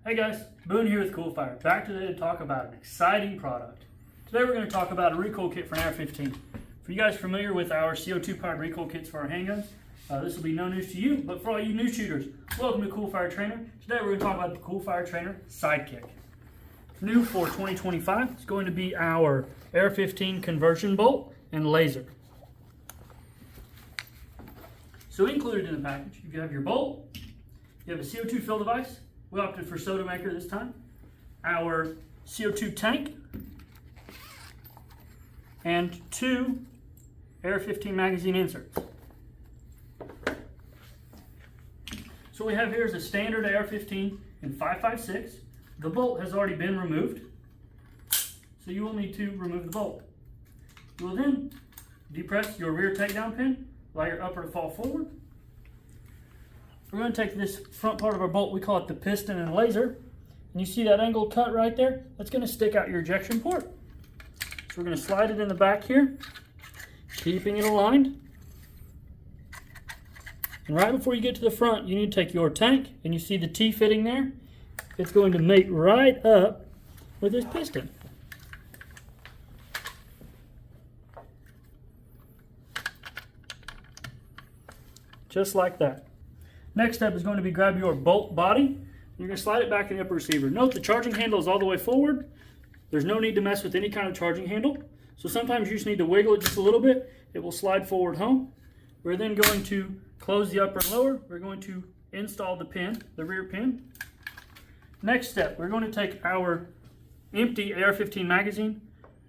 Hey guys, Boone here with CoolFire, back today to talk about an exciting product. Today we're going to talk about a recoil kit for an AR-15. For you guys familiar with our CO2 powered recoil kits for our handguns, this will be no news to you, but for all you new shooters, welcome to CoolFire Trainer. Today we're going to talk about the CoolFire Trainer SideKick. New for 2025 is going to be our AR-15 conversion bolt and laser. So included in the package, you have your bolt, you have a CO2 fill device. We opted for soda maker this time. Our CO2 tank and 2 AR-15 magazine inserts. So what we have here is a standard AR-15 in 5.56. The bolt has already been removed, so you will need to remove the bolt. You will then depress your rear takedown pin, allow your upper to fall forward. We're going to take this front part of our bolt, we call it the piston and laser, and you see that angled cut right there? That's going to stick out your ejection port. So we're going to slide it in the back here, keeping it aligned. And right before you get to the front, you need to take your tank, and you see the T-fitting there? It's going to mate right up with this piston. Just like that. Next step is going to be grab your bolt body. You're going to slide it back in the upper receiver. Note the charging handle is all the way forward. There's no need to mess with any kind of charging handle. So sometimes you just need to wiggle it just a little bit. It will slide forward home. We're then going to close the upper and lower. We're going to install the pin, the rear pin. Next step, we're going to take our empty AR-15 magazine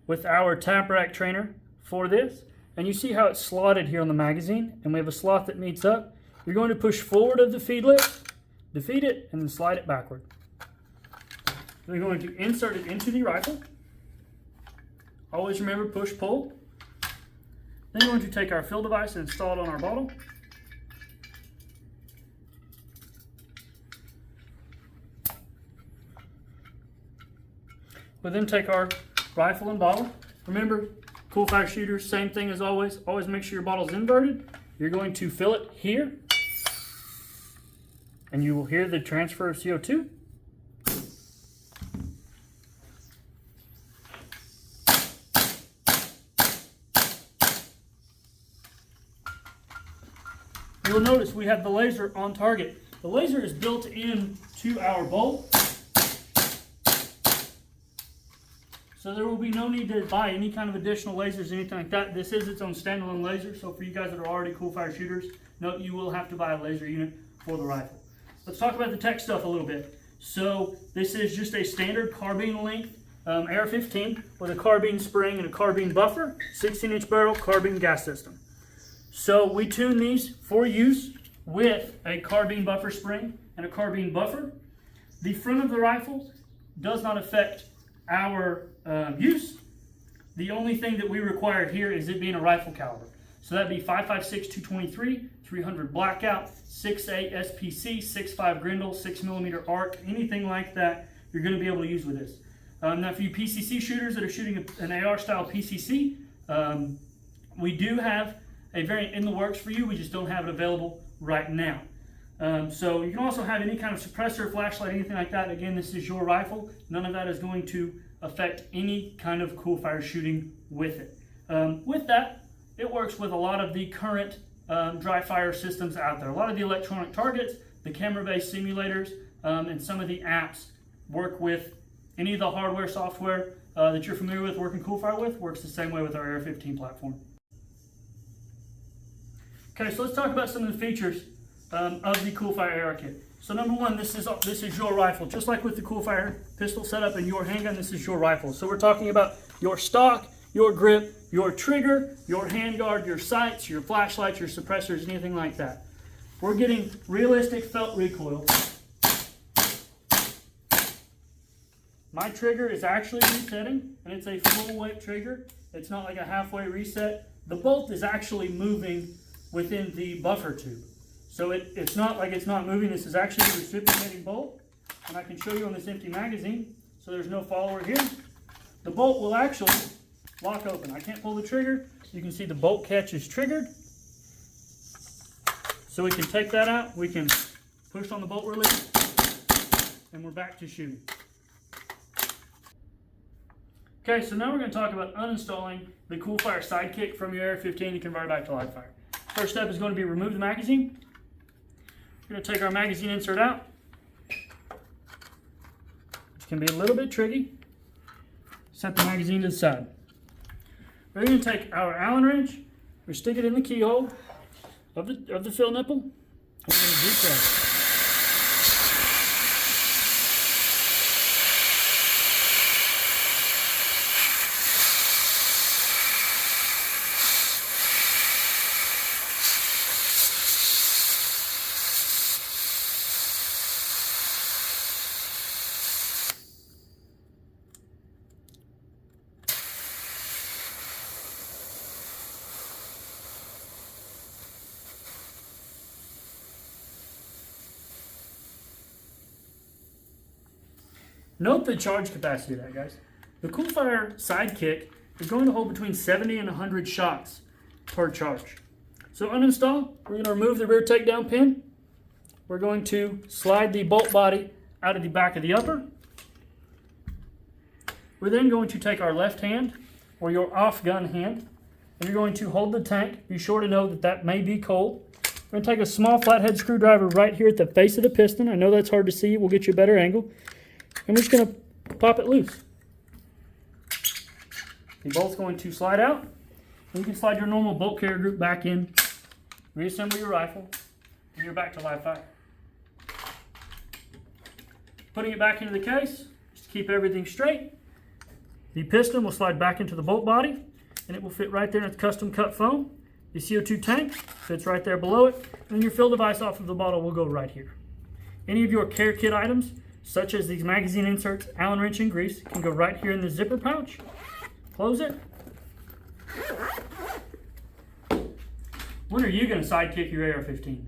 with our tap rack trainer for this. And you see how it's slotted here on the magazine, and we have a slot that meets up. You're going to push forward of the feed lip, defeat it, and then slide it backward. We're going to insert it into the rifle. Always remember push pull. Then we're going to take our fill device and install it on our bottle. We'll then take our rifle and bottle. Remember, CoolFire shooters, same thing as always. Always make sure your bottle's inverted. You're going to fill it here, and you will hear the transfer of CO2. You'll notice we have the laser on target. The laser is built into our bolt, so there will be no need to buy any kind of additional lasers, anything like that. This is its own standalone laser, so for you guys that are already CoolFire shooters, note you will have to buy a laser unit for the rifle. Let's talk about the tech stuff a little bit. So this is just a standard carbine length AR-15 with a carbine spring and a carbine buffer, 16-inch barrel, carbine gas system. So we tune these for use with a carbine buffer spring and a carbine buffer. The front of the rifle does not affect our use. The only thing that we require here is it being a rifle caliber. So that'd be 5.56 223, 300 blackout, 6.8 SPC, 6.5 Grendel, 6mm arc, anything like that you're going to be able to use with this. Now for you PCC shooters that are shooting an AR style PCC, we do have a variant in the works for you. We just don't have it available right now. So you can also have any kind of suppressor, flashlight, anything like that. Again, this is your rifle. None of that is going to affect any kind of CoolFire shooting with it. With that, it works with a lot of the current dry fire systems out there. A lot of the electronic targets, the camera-based simulators, and some of the apps work with any of the hardware, software that you're familiar with working CoolFire with, works the same way with our AR-15 platform. Okay, so let's talk about some of the features of the CoolFire AR kit. So number one, this is your rifle. Just like with the CoolFire pistol setup and your handgun, this is your rifle. So we're talking about your stock, your grip, your trigger, your handguard, your sights, your flashlights, your suppressors, anything like that. We're getting realistic felt recoil. My trigger is actually resetting, and it's a full weight trigger. It's not like a halfway reset. The bolt is actually moving within the buffer tube. So it's not like it's not moving. This is actually a reciprocating bolt. And I can show you on this empty magazine, so there's no follower here. The bolt will actually lock open. I can't pull the trigger. You can see the bolt catch is triggered. So we can take that out. We can push on the bolt release, and and we're back to shooting. Okay, so now we're going to talk about uninstalling the CoolFire SideKick from your AR-15 and convert it back to live fire. First step is going to be remove the magazine. We're going to take our magazine insert out, which can be a little bit tricky. Set the magazine to the side. We're going to take our Allen wrench, we stick it in the keyhole of the fill nipple, and we're going to deep press. Note the charge capacity of that, guys. The CoolFire SideKick is going to hold between 70 and 100 shots per charge. So uninstall, we're going to remove the rear takedown pin. We're going to slide the bolt body out of the back of the upper. We're then going to take our left hand, or your off-gun hand, and you're going to hold the tank. Be sure to know that that may be cold. We're going to take a small flathead screwdriver right here at the face of the piston. I know that's hard to see. We'll get you a better angle. And we're just going to pop it loose. The bolt's going to slide out. And you can slide your normal bolt carrier group back in, reassemble your rifle, and you're back to live fire. Putting it back into the case, just to keep everything straight. The piston will slide back into the bolt body, and it will fit right there in its custom cut foam. The CO2 tank fits right there below it, and then your fill device off of the bottle will go right here. Any of your care kit items, such as these magazine inserts, Allen wrench, and grease, can go right here in the zipper pouch. Close it. When are you going to SideKick your AR-15?